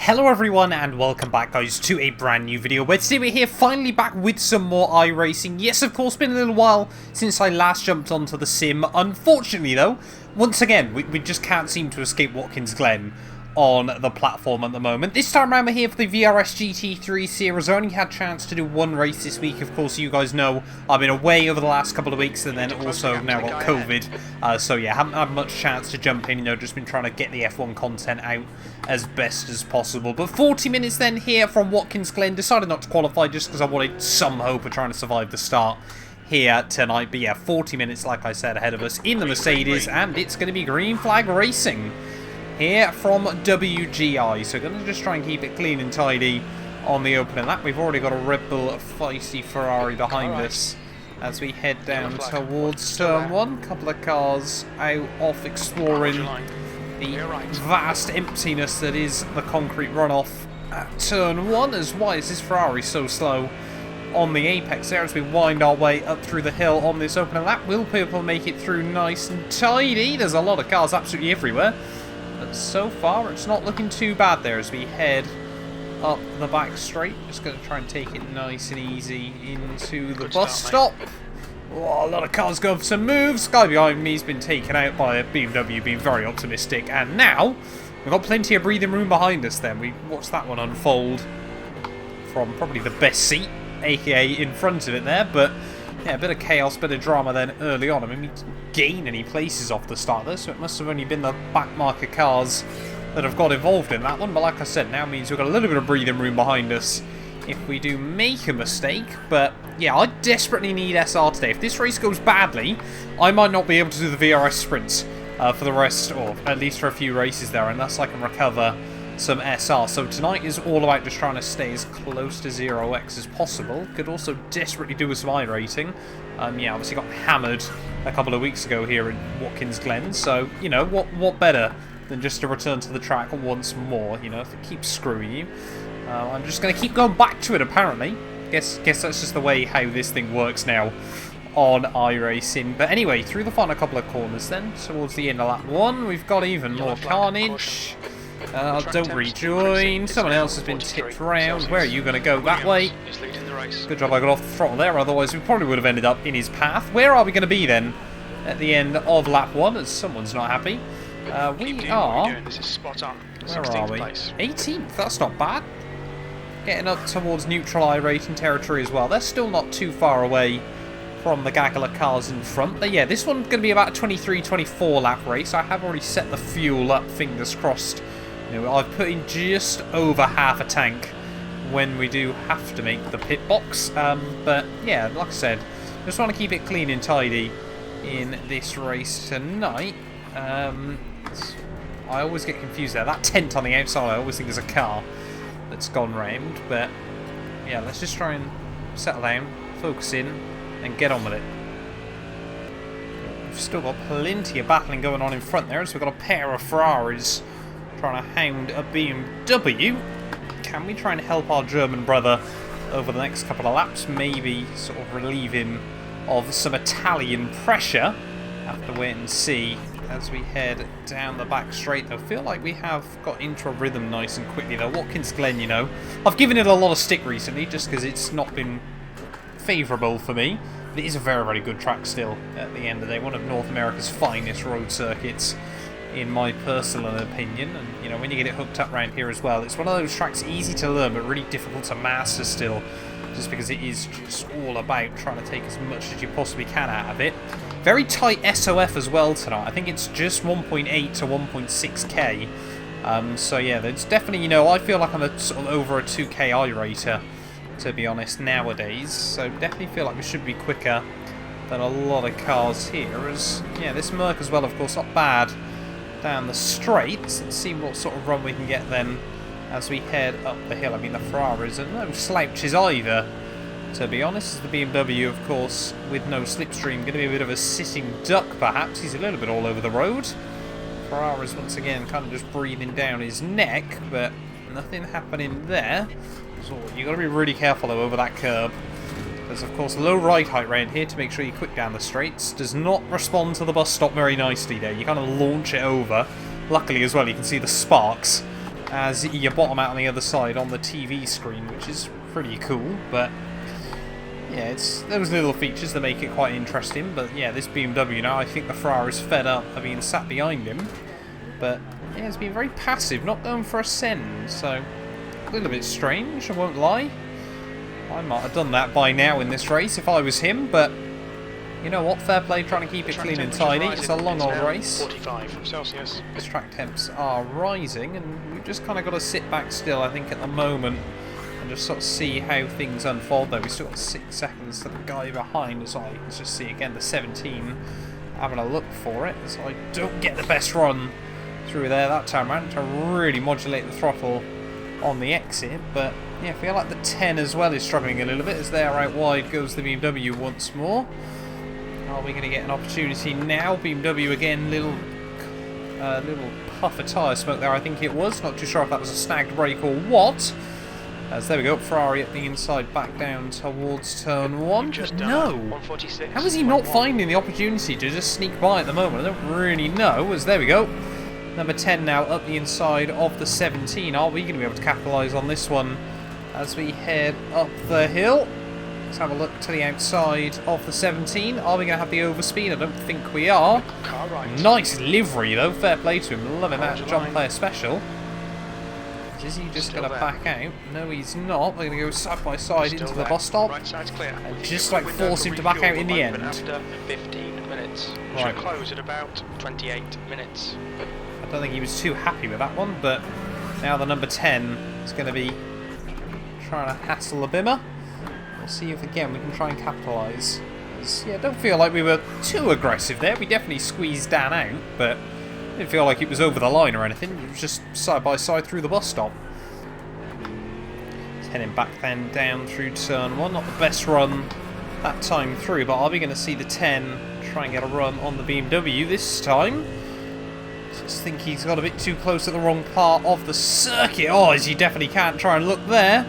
Hello everyone and welcome back guys to a brand new video where today we're here finally back with some more iRacing. Yes, of course, been a little while since I last jumped onto the sim. Unfortunately though, once again, we just can't seem to escape Watkins Glen on the platform at the moment. This time around we're here for the VRS GT3 series. I only had a chance to do one race this week. Of course, you guys know I've been away over the last couple of weeks and then also now got COVID. So yeah, haven't had much chance to jump in, just been trying to get the F1 content out as best as possible. But 40 minutes then here from Watkins Glen. Decided not to qualify just because I wanted some hope of trying to survive the start here tonight. But yeah, 40 minutes, like I said, ahead of us in the Mercedes, and it's going to be green flag racing here from WGI. So going to just try and keep it clean and tidy on the opening lap. We've already got a Red Bull feisty Ferrari behind us as we head down towards turn one. Couple of cars out off exploring the vast emptiness that is the concrete runoff at turn one. As why is this Ferrari so slow on the apex there as we wind our way up through the hill on this opening lap? Will people make it through nice and tidy? There's a lot of cars absolutely everywhere, but so far it's not looking too bad there as we head up the back straight. Just going to try and take it nice and easy into the bus stop. Oh, a lot of cars going for some moves. Guy behind me's been taken out by a BMW, being very optimistic. And now we've got plenty of breathing room behind us then. We watched that one unfold from probably the best seat, aka in front of it there. But yeah, a bit of chaos, bit of drama then early on. I mean, we didn't gain any places off the start there, so it must have only been the back marker cars that have got involved in that one. But like I said, now means we've got a little bit of breathing room behind us if we do make a mistake. But yeah, I desperately need SR today. If this race goes badly, I might not be able to do the VRS sprints for the rest, or at least for a few races there, unless I can recover some SR. So tonight is all about just trying to stay as close to 0x as possible. Could also desperately do with some iRacing. Yeah, obviously got hammered a couple of weeks ago here in Watkins Glen, so, what better than just to return to the track once more, if it keeps screwing you. I'm just going to keep going back to it, apparently. Guess that's just the way how this thing works now on iRacing. But anyway, through the final couple of corners then, towards the end of lap one, we've got even more carnage. Don't rejoin. Someone else has been tipped round. Where are you going to go? That way. Good job I got off the throttle there, otherwise we probably would have ended up in his path. Where are we going to be then at the end of lap one, as someone's not happy? We are... Where are we? 18th, that's not bad. Getting up towards neutral iRacing territory as well. They're still not too far away from the gaggle of cars in front. But yeah, this one's going to be about a 23-24 lap race. I have already set the fuel up, fingers crossed. I've put in just over half a tank when we do have to make the pit box. But yeah, like I said, just want to keep it clean and tidy in this race tonight. I always get confused there. That tent on the outside, I always think there's a car that's gone round. But yeah, let's just try and settle down, focus in, and get on with it. We've still got plenty of battling going on in front there, so we've got a pair of Ferraris trying to hound a BMW. Can we try and help our German brother over the next couple of laps? Maybe sort of relieve him of some Italian pressure. Have to wait and see as we head down the back straight. I feel like we have got into a rhythm nice and quickly though. Watkins Glen, I've given it a lot of stick recently just because it's not been favourable for me. But it is a very, very good track still at the end of the day. One of North America's finest road circuits, in my personal opinion. And when you get it hooked up around here as well, it's one of those tracks easy to learn but really difficult to master still, just because it is just all about trying to take as much as you possibly can out of it. Very tight SOF as well tonight. I think it's just 1.8 to 1.6k. So yeah, there's definitely, I feel like I'm a sort of over a 2k iRater, to be honest, nowadays. So definitely feel like we should be quicker than a lot of cars here. As yeah, this Merc as well, of course, not bad down the straights. Let's see what sort of run we can get then as we head up the hill. I mean, the Ferraris are no slouches either, to be honest. The BMW, of course, with no slipstream, going to be a bit of a sitting duck, perhaps. He's a little bit all over the road. Ferraris, once again, kind of just breathing down his neck, but nothing happening there. So you've got to be really careful, though, over that curb. There's, of course, low ride height around here to make sure you're quick down the straights. Does not respond to the bus stop very nicely there. You kind of launch it over. Luckily, as well, you can see the sparks as you bottom out on the other side on the TV screen, which is pretty cool. But yeah, it's those little features that make it quite interesting. But yeah, this BMW now, I think the Ferrari's fed up of being sat behind him. But yeah, it's been very passive, not going for a send, so a little bit strange, I won't lie. I might have done that by now in this race if I was him, but you know what, fair play, trying to keep it clean and tidy. It's a long old race. 45 Celsius. These track temps are rising, and we've just kind of got to sit back still, I think, at the moment, and just sort of see how things unfold. Though we've still got 6 seconds to the guy behind as well. You can just see again the 17 having a look for it, so I don't get the best run through there that time around to really modulate the throttle on the exit. But yeah, I feel like the 10 as well is struggling a little bit as they are out wide. Goes the BMW once more. Are we going to get an opportunity now? BMW again, little puff of tyre smoke there, I think it was. Not too sure if that was a snagged brake or what. As there we go, Ferrari at the inside, back down towards turn 1. But no! How is he not finding the opportunity to just sneak by at the moment? I don't really know. As there we go. Number 10 now up the inside of the 17. Are we going to be able to capitalise on this one as we head up the hill? Let's have a look to the outside of the 17. Are we going to have the overspeed? I don't think we are. Nice livery though, fair play to him. Loving that John Player special. Is he just going to back out? No, he's not. We're going to go side by side into the bus stop and just like force him to back out in the end. After 15 minutes. Should close at about 28 minutes. I don't think he was too happy with that one, but now the number 10 is going to be trying to hassle the Bimmer. We'll see if again we can try and capitalise. Yeah, I don't feel like we were too aggressive there. We definitely squeezed Dan out, but I didn't feel like it was over the line or anything. It was just side by side through the bus stop. It's heading back then down through turn 1. Not the best run that time through, but are we going to see the 10 try and get a run on the BMW this time? Just think he's got a bit too close to the wrong part of the circuit. Oh, as you definitely can't try and look there.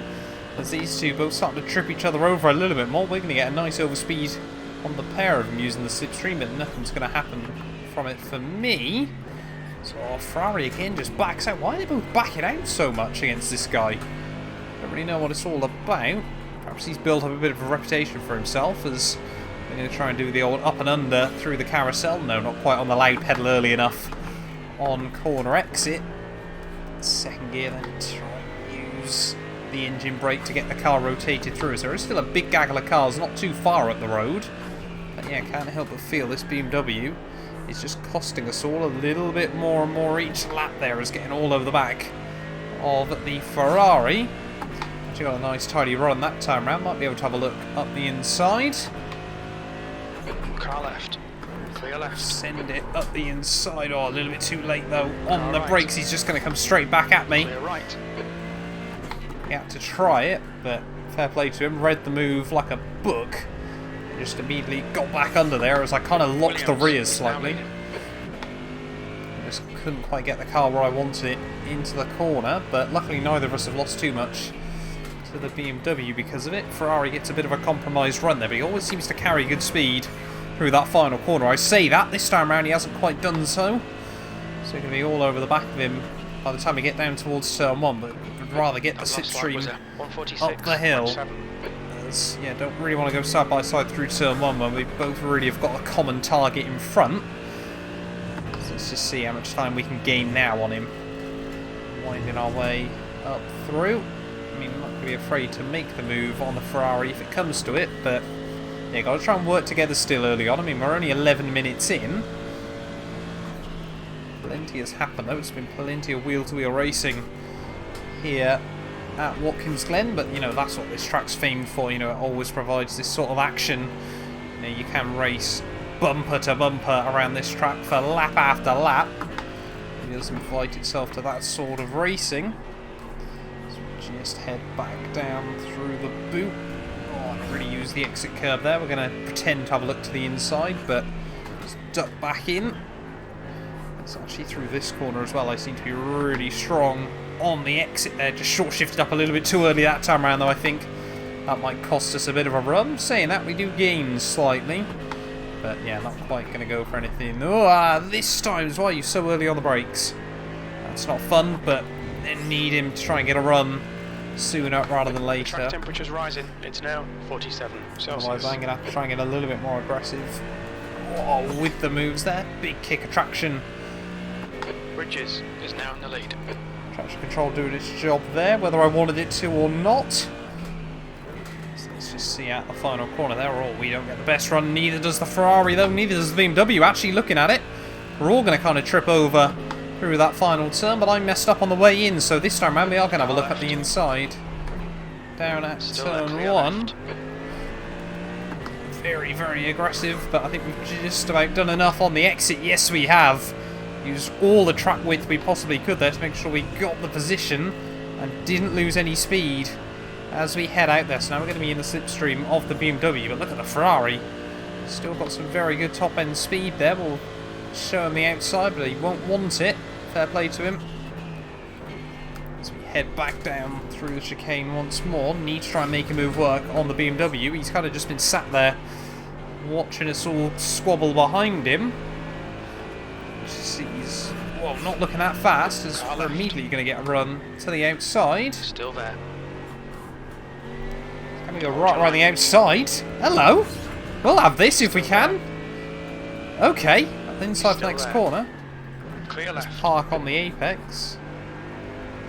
As these two both starting to trip each other over a little bit more. We're going to get a nice overspeed on the pair of them using the slipstream, but nothing's going to happen from it for me. So Ferrari again just backs out. Why are they both backing out so much against this guy? Don't really know what it's all about. Perhaps he's built up a bit of a reputation for himself as they're going to try and do the old up and under through the carousel. No, not quite on the loud pedal early enough on corner exit. Second gear then try and use the engine brake to get the car rotated through. So there is still a big gaggle of cars not too far up the road. But yeah, can't help but feel this BMW is just costing us all a little bit more and more each lap there, is getting all over the back of the Ferrari. Actually got a nice tidy run that time round. Might be able to have a look up the inside. Car left. Clear left. Send it up the inside. Oh, a little bit too late though. On the brakes, he's just going to come straight back at me. Clear right. He had to try it, but fair play to him. Read the move like a book. Just immediately got back under there as I kind of locked the rears slightly. Just couldn't quite get the car where I wanted it into the corner, but luckily neither of us have lost too much to the BMW because of it. Ferrari gets a bit of a compromised run there, but he always seems to carry good speed through that final corner. I say that, this time around he hasn't quite done so. So you're going to be all over the back of him by the time we get down towards turn 1, but would rather get the slipstream up the hill. Yeah, don't really want to go side by side through turn 1 when we both really have got a common target in front. So let's just see how much time we can gain now on him. Winding our way up through. I mean, I'm not going to be afraid to make the move on the Ferrari if it comes to it, but yeah, got to try and work together still early on. I mean, we're only 11 minutes in. Plenty has happened though. It's been plenty of wheel-to-wheel racing here at Watkins Glen, but you know, that's what this track's famed for. You know, it always provides this sort of action. You know, you can race bumper to bumper around this track for lap after lap. It does invite itself to that sort of racing. So we just head back down through the boot. Oh, I didn't really use the exit curb there. We're going to pretend to have a look to the inside, but just duck back in. It's actually through this corner as well. I seem to be really strong on the exit there. Just short shifted up a little bit too early that time around though. I think that might cost us a bit of a run. Saying that, we do gain slightly, but yeah, not quite going to go for anything. Oh, this time as well, you're so early on the brakes. That's not fun, but then need him to try and get a run sooner rather than later. Track temperature's rising. It's now 47 Celsius. Otherwise, I'm going to have to try and get a little bit more aggressive. Oh, with the moves there. Big kick attraction. Bridges is now in the lead. Traction control doing its job there, whether I wanted it to or not. So let's just see out the final corner there. Oh, we don't get the best run. Neither does the Ferrari, though. Neither does the BMW. Actually, looking at it, we're all going to kind of trip over through that final turn, but I messed up on the way in, so this time around we are going to have a look at the inside. Down at turn 1. Very, very aggressive, but I think we've just about done enough on the exit. Yes, we have. Used all the track width we possibly could there to make sure we got the position and didn't lose any speed as we head out there. So now we're going to be in the slipstream of the BMW, but look at the Ferrari. Still got some very good top-end speed there. We'll show him the outside, but he won't want it. Fair play to him. As we head back down through the chicane once more, need to try and make a move work on the BMW. He's kind of just been sat there watching us all squabble behind him. He's, well, not looking that fast, as we're immediately going to get a run to the outside. Still there. Can we go right around the outside? Hello! We'll have this if we can. Okay, inside the next corner. Clear left. Let's park on the apex.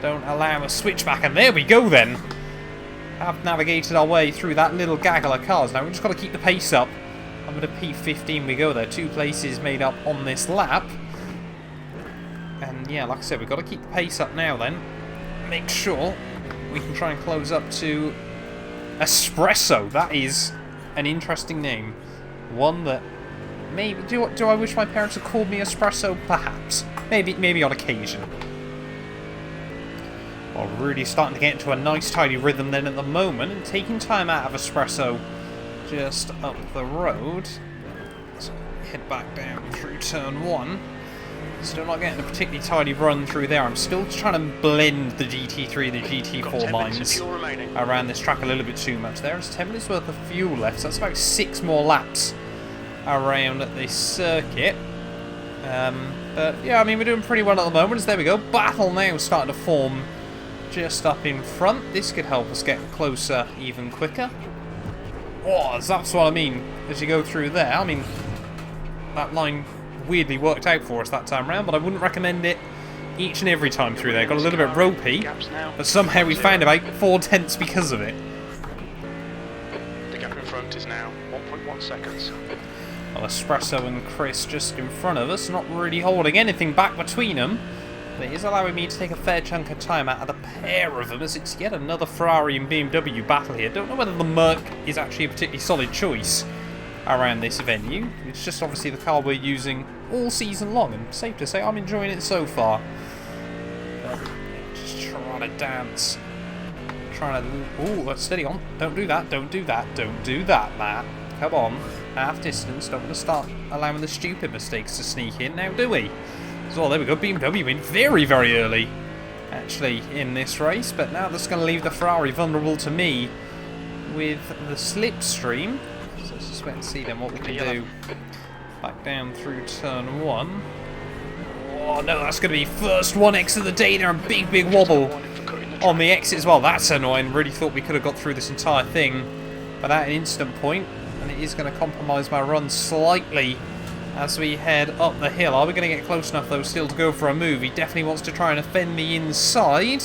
Don't allow a switchback, and there we go then. Have navigated our way through that little gaggle of cars. Now we've just got to keep the pace up. Under the P15 we go there. 2 places made up on this lap. And yeah, like I said, we've got to keep the pace up now then. Make sure we can try and close up to Espresso. That is an interesting name. One that maybe... Do I wish my parents had called me Espresso? Perhaps. Maybe on occasion. Well, really starting to get into a nice tidy rhythm then at the moment, and taking time out of Espresso just up the road. So head back down through turn 1. Still not getting a particularly tidy run through there. I'm still trying to blend the GT3 and the GT4 lines around this track a little bit too much. There's 10 minutes worth of fuel left, so that's about 6 more laps around this circuit. But yeah, I mean, we're doing pretty well at the moment. So there we go. Battle now starting to form just up in front. This could help us get closer even quicker. Oh, that's what I mean. As you go through there, I mean, that line weirdly worked out for us that time round, but I wouldn't recommend it each and every time through there. Got a little bit ropey, but somehow we found about 4 tenths because of it. The gap in front is now 1.1 seconds. Well, Espresso and Chris just in front of us, not really holding anything back between them. But it is allowing me to take a fair chunk of time out of the pair of them, as it's yet another Ferrari and BMW battle here. Don't know whether the Merc is actually a particularly solid choice around this venue. It's just obviously the car we're using all season long, and safe to say I'm enjoying it so far. But, yeah, just trying to dance. Trying to... Ooh, steady on. Don't do that, don't do that, don't do that, Matt. Come on. Half distance. Don't want to start allowing the stupid mistakes to sneak in now, do we? So there we go, BMW in very, very early, actually, in this race. But now that's going to leave the Ferrari vulnerable to me with the slipstream. So let's just wait and see then what we can do. Back down through turn 1. Oh no, that's going to be first 1X of the day there, and big, big wobble on the exit as well. That's annoying. Really thought we could have got through this entire thing without an instant point, and it is going to compromise my run slightly as we head up the hill. Are we going to get close enough, though, still to go for a move? He definitely wants to try and offend the inside.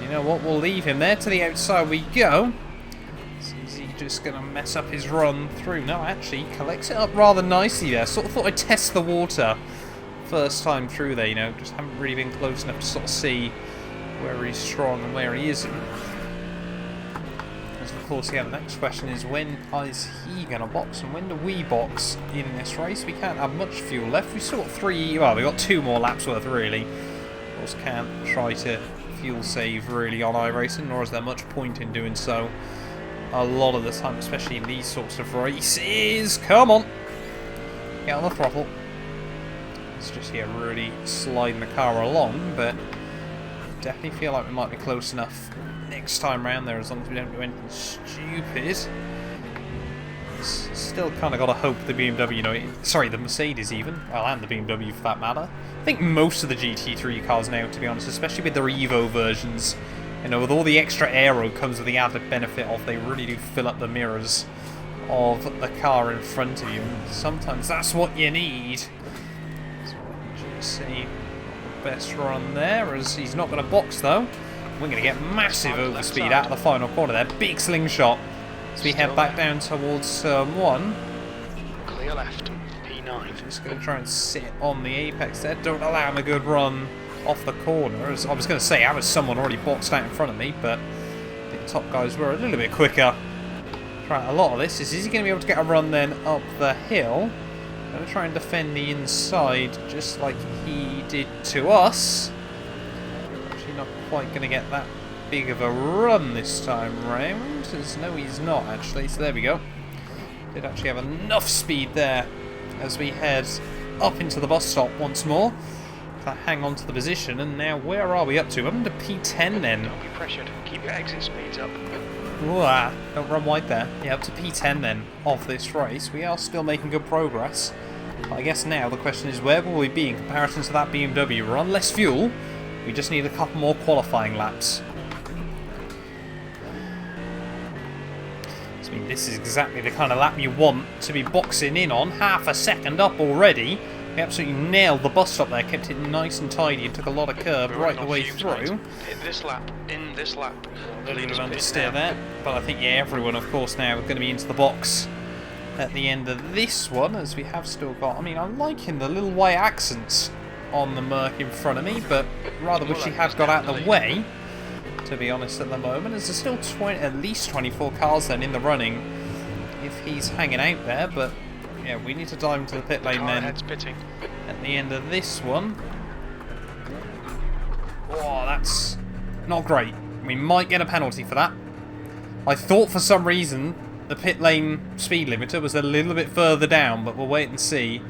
You know what? We'll leave him there. To the outside we go. So is he just going to mess up his run through? No, actually, he collects it up rather nicely there. Sort of thought I'd test the water first time through there, you know. Just haven't really been close enough to sort of see where he's strong and where he isn't. Of course, yeah, the next question is when is he going to box and when do we box in this race? We can't have much fuel left. We've still got we've got 2 more laps worth really. Of course, can't try to fuel save really on iRacing, nor is there much point in doing so a lot of the time, especially in these sorts of races. Come on, get on the throttle. It's just here really sliding the car along, but definitely feel like we might be close enough next time round there, as long as we don't do anything stupid. Still kind of got to hope the BMW, you know, sorry, the Mercedes even, well, and the BMW for that matter, think most of the GT3 cars now, to be honest, especially with their Evo versions, you know, with all the extra aero comes with the added benefit of they really do fill up the mirrors of the car in front of you, and sometimes that's what you need. So just see the best run there, as he's not going to box though. We're going to get massive overspeed out of the final corner there. Big slingshot as we head back down towards turn 1. Clear left, P9. Just going to try and sit on the apex there. Don't allow him a good run off the corner. As I was going to say, I was someone already boxed out in front of me, but the top guys were a little bit quicker. Trying a lot of this. Is he going to be able to get a run then up the hill? Going to try and defend the inside just like he did to us. Actually not quite going to get that big of a run this time round. No, he's not actually. So there we go. Did actually have enough speed there as we head up into the bus stop once more. Hang on to the position, and now where are we up to? I'm to P10 then. Don't be pressured. Keep your exit speeds up. Ooh, don't run wide there. Yeah, up to P10 then of this race. We are still making good progress. But I guess now the question is, where will we be in comparison to that BMW? We're on less fuel. We just need a couple more qualifying laps. I mean, this is exactly the kind of lap you want to be boxing in on. Half a second up already. We absolutely nailed the bus stop there, kept it nice and tidy, and took a lot of curb right the way through. In this lap. A little bit of understeer there, but I think, yeah, everyone, of course, now is going to be into the box at the end of this one, as we have still got, I mean, I'm liking the little white accents on the Merc in front of me, but rather wish he had got out of the way, to be honest, at the moment, as there's still at least 24 cars then in the running, if he's hanging out there, but yeah, we need to dive into the pit lane then at the end of this one. Oh, that's not great. We might get a penalty for that. I thought for some reason the pit lane speed limiter was a little bit further down, but we'll wait and see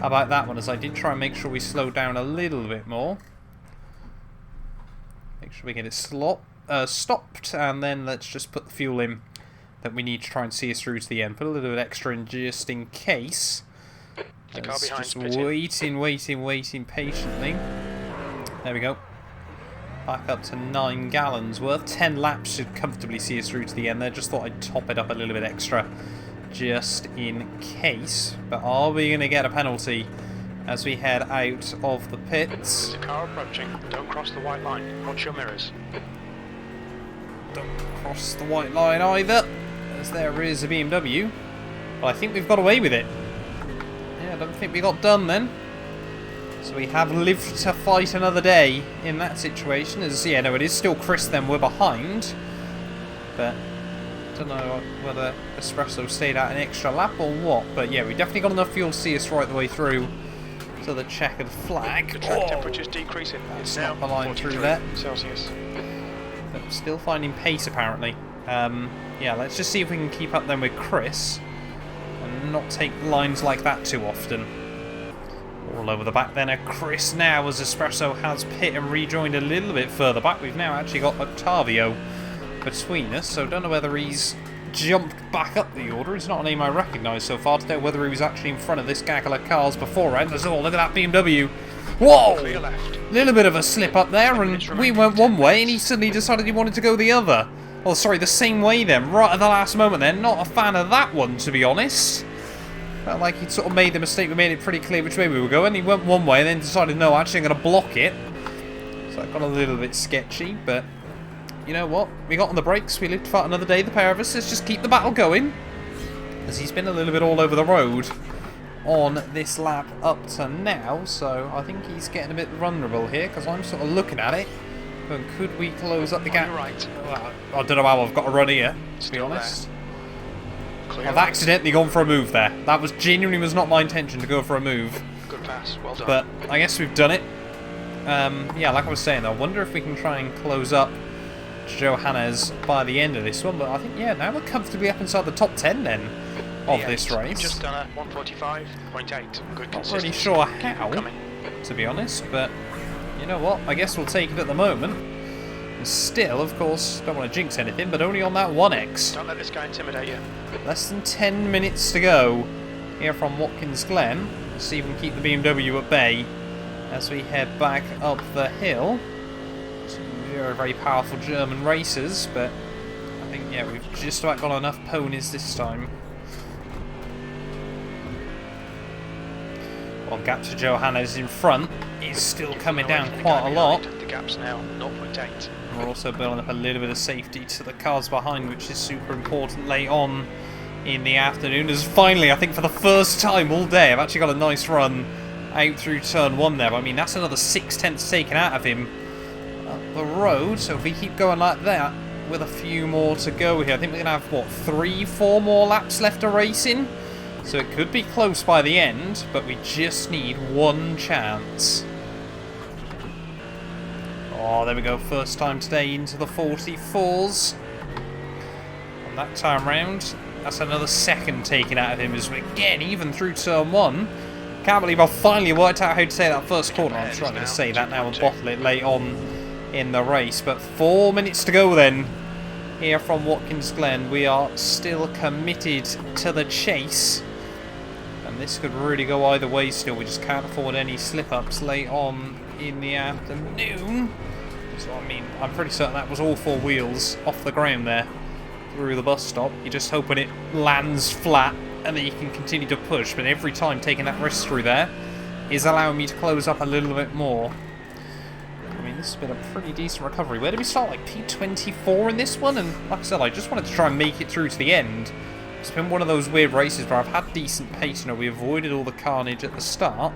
about that one, as I did try and make sure we slowed down a little bit more. Make sure we get it stopped, and then let's just put the fuel in that we need to try and see us through to the end. Put a little bit extra in just in case. Just waiting patiently. There we go. Back up to 9 gallons worth. 10 laps should comfortably see us through to the end there. Just thought I'd top it up a little bit extra just in case. But are we going to get a penalty as we head out of the pits? There's a car approaching. Don't cross the white line. Watch your mirrors. Don't cross the white line either, as there is a BMW. But I think we've got away with it. Yeah, I don't think we got done then. So we have lived to fight another day in that situation. As yeah, no, it is still Chris then, we're behind. But I don't know whether Espresso stayed out an extra lap or what. But yeah, we definitely got enough fuel to see us right the way through to the checkered flag. The track temperature's decreasing. It's now the line through there. Celsius. But still finding pace apparently. Yeah, let's just see if we can keep up then with Chris and not take lines like that too often. All over the back then of Chris now, as Espresso has pit and rejoined a little bit further back. We've now actually got Octavio between us, so don't know whether he's jumped back up the order. It's not a name I recognise so far to know whether he was actually in front of this gaggle of cars beforehand. There's look at that BMW. Whoa! Little bit of a slip up there, and we went one way and he suddenly decided he wanted to go the other. Well, sorry, the same way then, right at the last moment then. Not a fan of that one, to be honest. Felt like he'd sort of made the mistake. We made it pretty clear which way we were going. He went one way and then decided, no, actually I'm going to block it. So that got a little bit sketchy, but you know what? We got on the brakes. We lived to fight another day, the pair of us. Let's just keep the battle going, as he's been a little bit all over the road on this lap up to now. So I think he's getting a bit vulnerable here, because I'm sort of looking at it. And could we close up the gap? Right. Well, I don't know how I've got to run here, to be honest. I've accidentally gone for a move there. That was genuinely was not my intention to go for a move. Good pass, well done. But I guess we've done it. Yeah, like I was saying, I wonder if we can try and close up Johannes by the end of this one. But I think, yeah, now we're comfortably up inside the top 10 then of this race. Just done a 145.8. Good. Not really sure how, to be honest, but you know what? I guess we'll take it at the moment. And still, of course, don't want to jinx anything, but only on that 1X. Don't let this guy intimidate you. Less than 10 minutes to go here from Watkins Glen. Let's see if we can keep the BMW at bay as we head back up the hill. Some very, very powerful German racers, but I think, yeah, we've just about got enough ponies this time. Well, gap to Johannes in front is still coming down quite a lot. The gap's now 0.8. We're also building up a little bit of safety to the cars behind, which is super important late on in the afternoon. As finally, I think for the first time all day, I've actually got a nice run out through turn 1 there. But, I mean, that's another 6/10 taken out of him up the road. So if we keep going like that, with a few more to go here, I think we're going to have, what, 3-4 more laps left of racing? So it could be close by the end, but we just need one chance. Oh, there we go. First time today into the 44s. And that time round, that's another second taken out of him as we again, even through turn 1. Can't believe I finally worked out how to say that first corner. I'm trying to say that now and bottle it late on in the race. But 4 minutes to go then. Here from Watkins Glen, we are still committed to the chase. And this could really go either way still. We just can't afford any slip-ups late on in the afternoon. So, I mean, I'm pretty certain that was all 4 wheels off the ground there through the bus stop. You're just hoping it lands flat and then you can continue to push. But every time taking that risk through there is allowing me to close up a little bit more. I mean, this has been a pretty decent recovery. Where did we start? Like P24 in this one? And like I said, I just wanted to try and make it through to the end. It's been one of those weird races where I've had decent pace. You know, we avoided all the carnage at the start.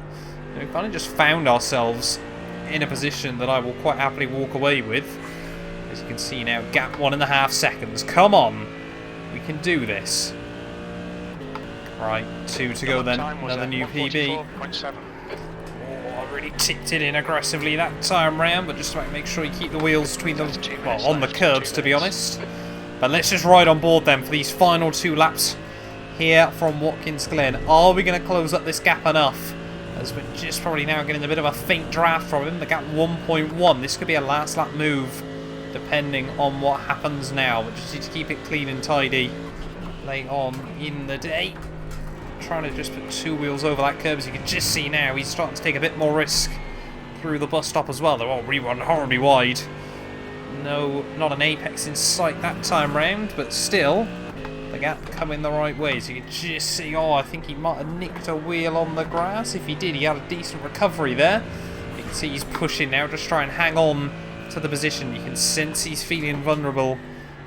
And we kind of just found ourselves in a position that I will quite happily walk away with. As you can see now, gap 1.5 seconds. Come on. We can do this. Right, 2 to go then. Another new PB. Oh, I really tipped it in aggressively that time round, but just to make sure you keep the wheels between them, well, on the curbs to be honest. But let's just ride on board then for these final 2 laps here from Watkins Glen. Are we going to close up this gap enough? As we're just probably now getting a bit of a faint draft from him. The gap 1.1. This could be a last lap move depending on what happens now. But just need to keep it clean and tidy late on in the day. Trying to just put 2 wheels over that curb. As you can just see now, he's starting to take a bit more risk through the bus stop as well. They're all rerun horribly wide. No, not an apex in sight that time round, but still, the gap coming the right way. So you can just see, oh, I think he might have nicked a wheel on the grass. If he did, he had a decent recovery there. You can see he's pushing now, just try and hang on to the position. You can sense he's feeling vulnerable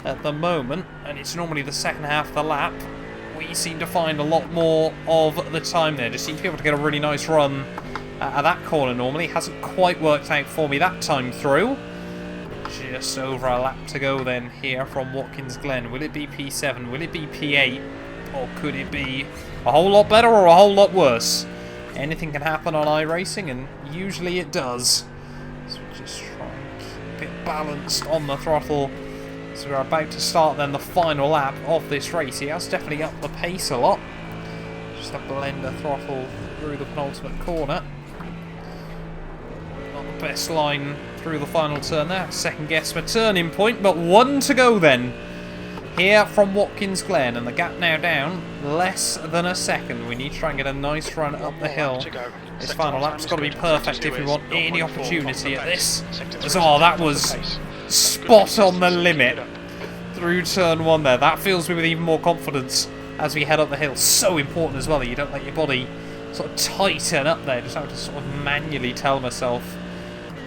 at the moment, and it's normally the second half of the lap. We seem to find a lot more of the time there. Just seem to be able to get a really nice run at that corner normally. Hasn't quite worked out for me that time through. Just over a lap to go then here from Watkins Glen. Will it be P7? Will it be P8? Or could it be a whole lot better or a whole lot worse? Anything can happen on iRacing, and usually it does. So we just try and keep it balanced on the throttle. So we're about to start then the final lap of this race. He has definitely upped the pace a lot. Just a blender throttle through the penultimate corner. Not the best line through the final turn there. Second guess for turning point, but 1 to go then. Here from Watkins Glen, and the gap now down less than a second. We need to try and get a nice run up the hill. This final lap's got to be perfect if we want any opportunity at this. Oh, that was spot on the limit through turn 1 there. That fills me with even more confidence as we head up the hill. So important as well that you don't let your body sort of tighten up there. Just have to sort of manually tell myself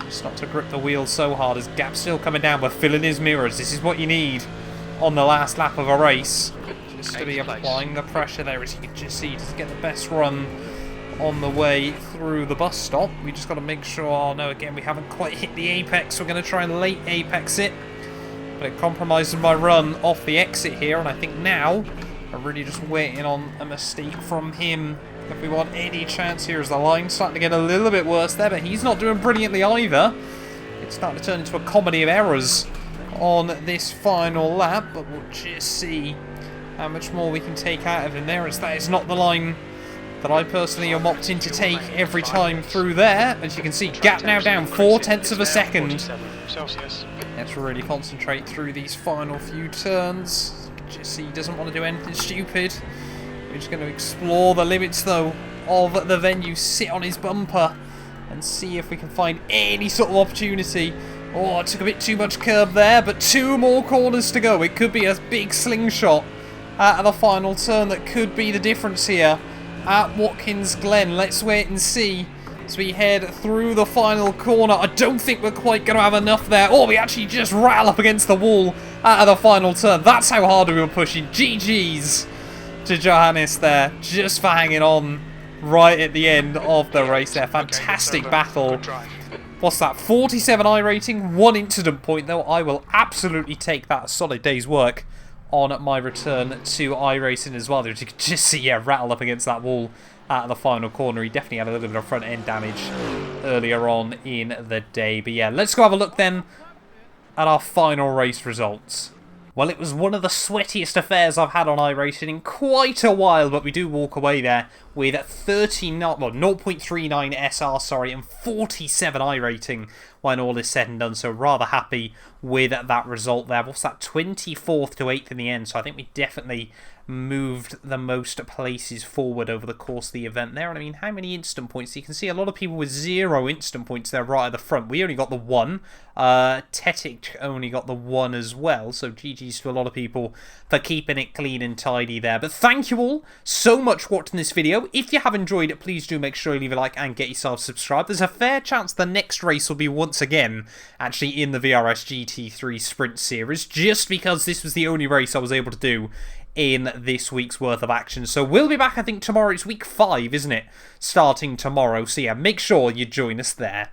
just not to grip the wheel so hard. As gap's still coming down, we're filling his mirrors. This is what you need on the last lap of a race. Just to be applying the pressure there, as you can just see, to get the best run on the way through the bus stop. We just got to make sure, oh no, again, we haven't quite hit the apex. We're going to try and late apex it. But it compromises my run off the exit here, and I think now I'm really just waiting on a mistake from him if we want any chance here, as the line's starting to get a little bit worse there, but he's not doing brilliantly either. It's starting to turn into a comedy of errors on this final lap, but we'll just see how much more we can take out of him there, as that is not the line that I personally am opting to take every time through there. As you can see, gap now down 0.4 of a second. Let's really concentrate through these final few turns. Just see, he doesn't want to do anything stupid. We're just going to explore the limits though of the venue, sit on his bumper and see if we can find any sort of opportunity. Oh, it took a bit too much curb there, but 2 more corners to go. It could be a big slingshot at the final turn that could be the difference here at Watkins Glen. Let's wait and see as we head through the final corner. I don't think we're quite going to have enough there. Oh, we actually just rattle up against the wall at the final turn. That's how hard we were pushing. GG's to Johannes there, just for hanging on right at the end of the race there. Fantastic battle. What's that? 47 iRating, 1 incident point though. I will absolutely take that. A solid day's work on my return to iRacing as well. As you can just see, yeah, rattle up against that wall at the final corner. He definitely had a little bit of front end damage earlier on in the day. But yeah, let's go have a look then at our final race results. Well, it was one of the sweatiest affairs I've had on iRacing in quite a while, but we do walk away there with 0.39 SR, and 47 iRating when all is said and done. So rather happy with that result there. What's that? 24th to 8th in the end. So I think we definitely moved the most places forward over the course of the event there. And I mean, how many instant points? You can see a lot of people with 0 instant points there right at the front. We only got the 1. Tetic only got the 1 as well. So GG's to a lot of people for keeping it clean and tidy there. But thank you all so much for watching this video. If you have enjoyed it, please do make sure you leave a like and get yourself subscribed. There's a fair chance the next race will be once again actually in the VRS GT3 Sprint Series, just because this was the only race I was able to do in this week's worth of action. So we'll be back, I think, tomorrow. It's week 5, isn't it? Starting tomorrow. So yeah, make sure you join us there.